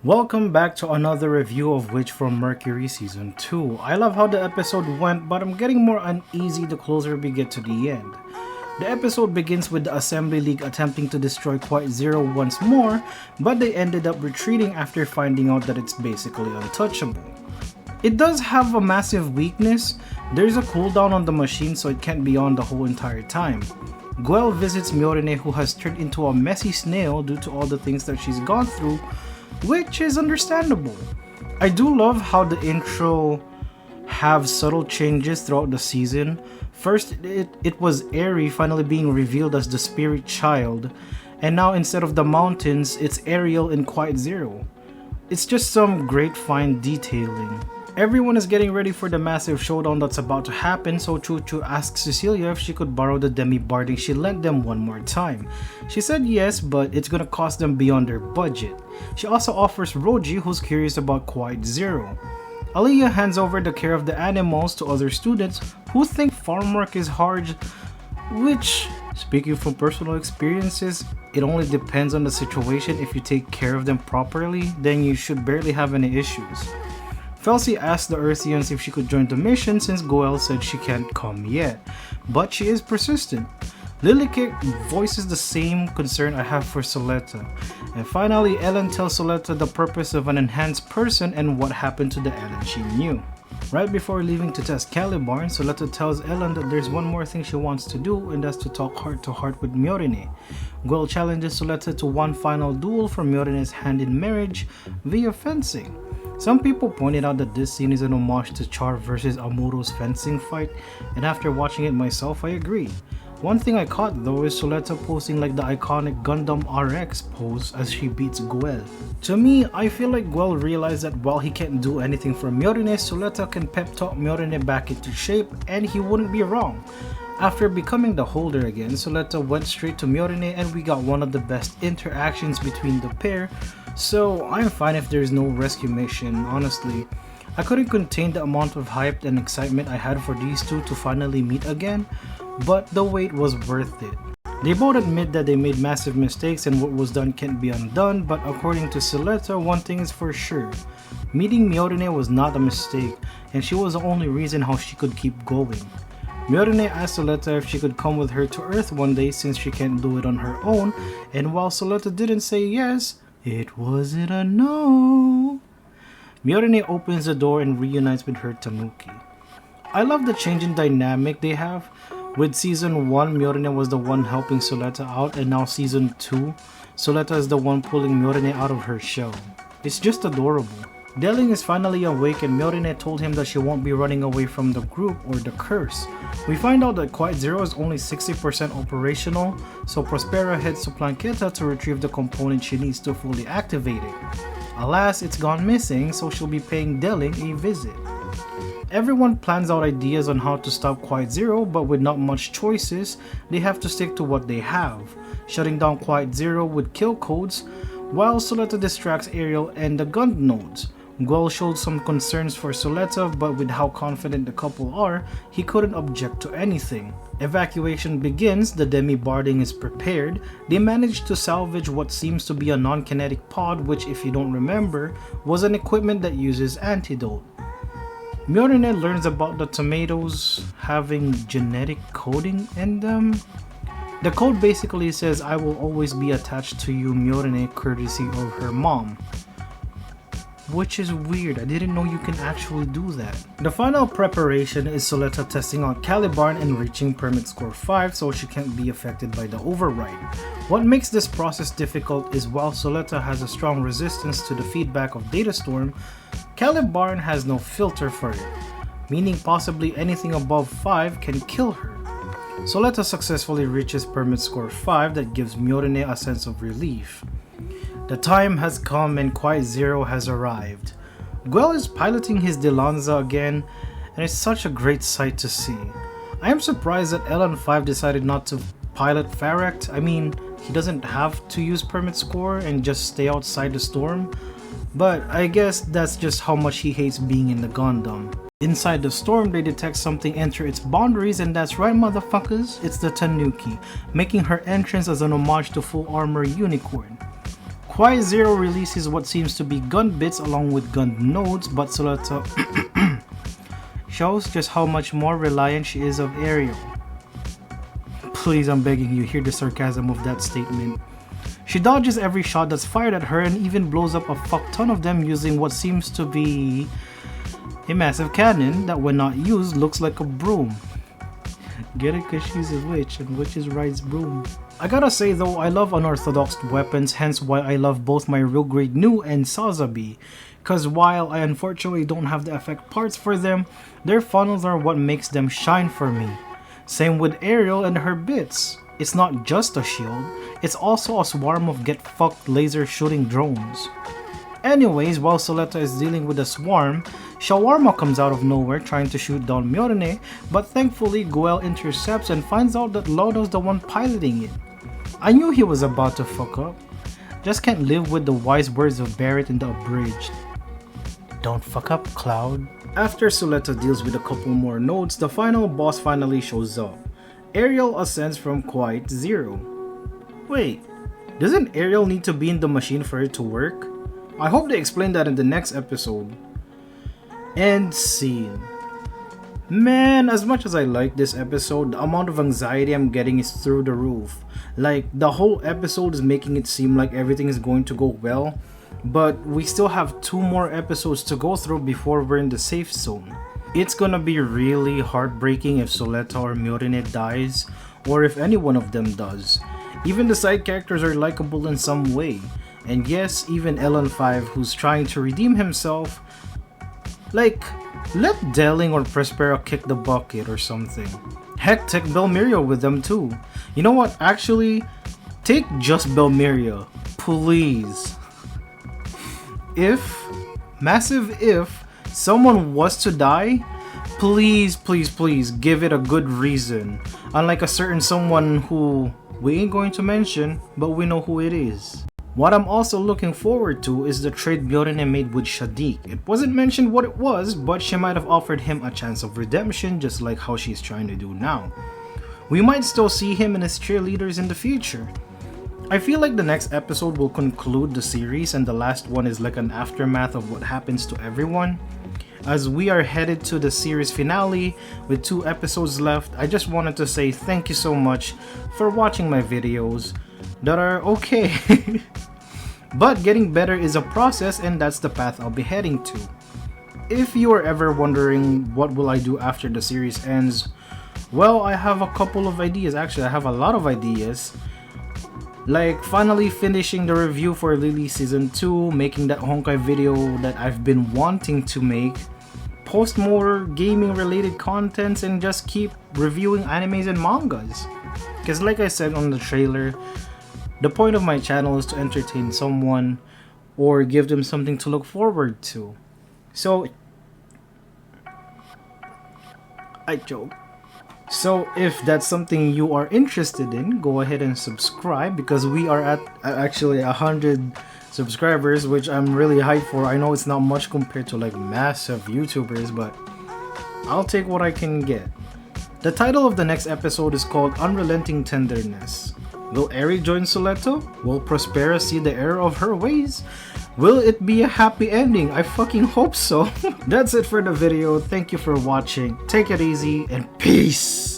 Welcome back to another review of Witch from Mercury Season 2. I love how the episode went, but I'm getting more uneasy the closer we get to the end. The episode begins with the Assembly League attempting to destroy Quite Zero once more, but they ended up retreating after finding out that it's basically untouchable. It does have a massive weakness. There's a cooldown on the machine, so it can't be on the whole entire time. Guel visits Myorine, who has turned into a messy snail due to all the things that she's gone through, which is understandable. I do love how the intro have subtle changes throughout the season. First, it was Eri finally being revealed as the spirit child, and now instead of the mountains, it's Ariel in Quite Zero. It's just some great fine detailing. Everyone is getting ready for the massive showdown that's about to happen, so Chuchu asks Cecilia if she could borrow the demi-barding she lent them one more time. She said yes, but it's gonna cost them beyond their budget. She also offers Roji, who's curious about Quite Zero. Aliyah hands over the care of the animals to other students who think farm work is hard, which, speaking from personal experiences, it only depends on the situation. If you take care of them properly, then you should barely have any issues. Felsi asked the Earthians if she could join the mission since Goel said she can't come yet, but she is persistent. Lilikik voices the same concern I have for Soleta. And finally, Ellen tells Soleta the purpose of an enhanced person and what happened to the Ellen she knew. Right before leaving to test Caliban, Soleta tells Ellen that there's one more thing she wants to do, and that's to talk heart to heart with Myorine. Guel challenges Soleta to one final duel for Myorine's hand in marriage via fencing. Some people pointed out that this scene is an homage to Char vs Amuro's fencing fight, and after watching it myself, I agree. One thing I caught though is Soleta posing like the iconic Gundam RX pose as she beats Guel. To me, I feel like Guel realized that while he can't do anything for Myorine, Soleta can pep talk Myorine back into shape, and he wouldn't be wrong. After becoming the holder again, Soleta went straight to Myorine and we got one of the best interactions between the pair, so I'm fine if there's no rescue mission, honestly. I couldn't contain the amount of hype and excitement I had for these two to finally meet again, but the wait was worth it. They both admit that they made massive mistakes and what was done can't be undone, but according to Soleta, one thing is for sure. Meeting Myorine was not a mistake, and she was the only reason how she could keep going. Myorine asked Soleta if she could come with her to Earth one day since she can't do it on her own, and while Soleta didn't say yes, it wasn't a no. Myorine opens the door and reunites with her Tanuki. I love the change in dynamic they have. With Season 1, Myorine was the one helping Soleta out, and now Season 2, Soleta is the one pulling Myorine out of her shell. It's just adorable. Deling is finally awake and Myorine told him that she won't be running away from the group or the curse. We find out that Quite Zero is only 60% operational, so Prospera heads to Planqueta to retrieve the component she needs to fully activate it. Alas, it's gone missing, so she'll be paying Deling a visit. Everyone plans out ideas on how to stop Quite Zero, but with not much choices, they have to stick to what they have, shutting down Quite Zero with kill codes, while Soleta distracts Ariel and the gun nodes. Guel showed some concerns for Soleta, but with how confident the couple are, he couldn't object to anything. Evacuation begins, the demi-barding is prepared. They managed to salvage what seems to be a non-kinetic pod, which, if you don't remember, was an equipment that uses antidote. Myorine learns about the tomatoes having genetic coding in them. The code basically says, "I will always be attached to you, Myorine," courtesy of her mom. Which is weird, I didn't know you can actually do that. The final preparation is Soleta testing out Caliban and reaching permit score 5 so she can't be affected by the override. What makes this process difficult is while Soleta has a strong resistance to the feedback of Datastorm, Caliban has no filter for it, meaning possibly anything above 5 can kill her. Soleta successfully reaches permit score 5 that gives Myorine a sense of relief. The time has come and Quite Zero has arrived. Guel is piloting his Delanza again, and it's such a great sight to see. I am surprised that LN5 decided not to pilot Farract. I mean, he doesn't have to use permit score and just stay outside the storm, but I guess that's just how much he hates being in the Gundam. Inside the storm, they detect something enter its boundaries, and that's right, motherfuckers, it's the Tanuki, making her entrance as an homage to Full Armor Unicorn. Quiet Zero releases what seems to be gun bits along with gun nodes, but Soleta shows just how much more reliant she is of Ariel. Please, I'm begging you, hear the sarcasm of that statement. She dodges every shot that's fired at her and even blows up a fuck ton of them using what seems to be a massive cannon that when not used looks like a broom. Get it? Cause she's a witch and witches rides broom. I gotta say though, I love unorthodox weapons, hence why I love both my real grade new and Sazabi. Cause while I unfortunately don't have the effect parts for them, their funnels are what makes them shine for me. Same with Ariel and her bits. It's not just a shield, it's also a swarm of get fucked laser shooting drones. Anyways, while Soleta is dealing with the swarm, Shawarma comes out of nowhere trying to shoot down Myorine, but thankfully Guel intercepts and finds out that Lodo's the one piloting it. I knew he was about to fuck up. Just can't live with the wise words of Barrett in the abridged. Don't fuck up, Cloud. After Soleta deals with a couple more nodes, the final boss finally shows up. Ariel ascends from Quiet Zero. Wait, doesn't Ariel need to be in the machine for it to work? I hope they explain that in the next episode. End scene. Man, as much as I like this episode, the amount of anxiety I'm getting is through the roof. Like, the whole episode is making it seem like everything is going to go well, but we still have 2 more episodes to go through before we're in the safe zone. It's gonna be really heartbreaking if Soleta or Myorine dies, or if any one of them does. Even the side characters are likable in some way. And yes, even Elan5 who's trying to redeem himself. Like, let Delling or Prospera kick the bucket or something. Heck, take Belmiria with them too. You know what, actually, take just Belmiria, please. Massive if, someone was to die, please give it a good reason. Unlike a certain someone who we ain't going to mention, but we know who it is. What I'm also looking forward to is the trade Myorine made with Shadiq. It wasn't mentioned what it was, but she might have offered him a chance of redemption just like how she's trying to do now. We might still see him and his cheerleaders in the future. I feel like the next episode will conclude the series and the last one is like an aftermath of what happens to everyone. As we are headed to the series finale with 2 episodes left, I just wanted to say thank you so much for watching my videos that are okay. But getting better is a process and that's the path I'll be heading to. If you are ever wondering what will I do after the series ends, well, I have a couple of ideas. Actually, I have a lot of ideas. Like finally finishing the review for Lily Season 2, making that Honkai video that I've been wanting to make, post more gaming related contents, and just keep reviewing animes and mangas. Because like I said on the trailer, the point of my channel is to entertain someone or give them something to look forward to. So, I joke. So if that's something you are interested in, go ahead and subscribe because we are at actually 100 subscribers, which I'm really hyped for. I know it's not much compared to like massive YouTubers, but I'll take what I can get. The title of the next episode is called Unrelenting Tenderness. Will Eri join Soleta? Will Prospera see the error of her ways? Will it be a happy ending? I fucking hope so. That's it for the video. Thank you for watching. Take it easy and peace!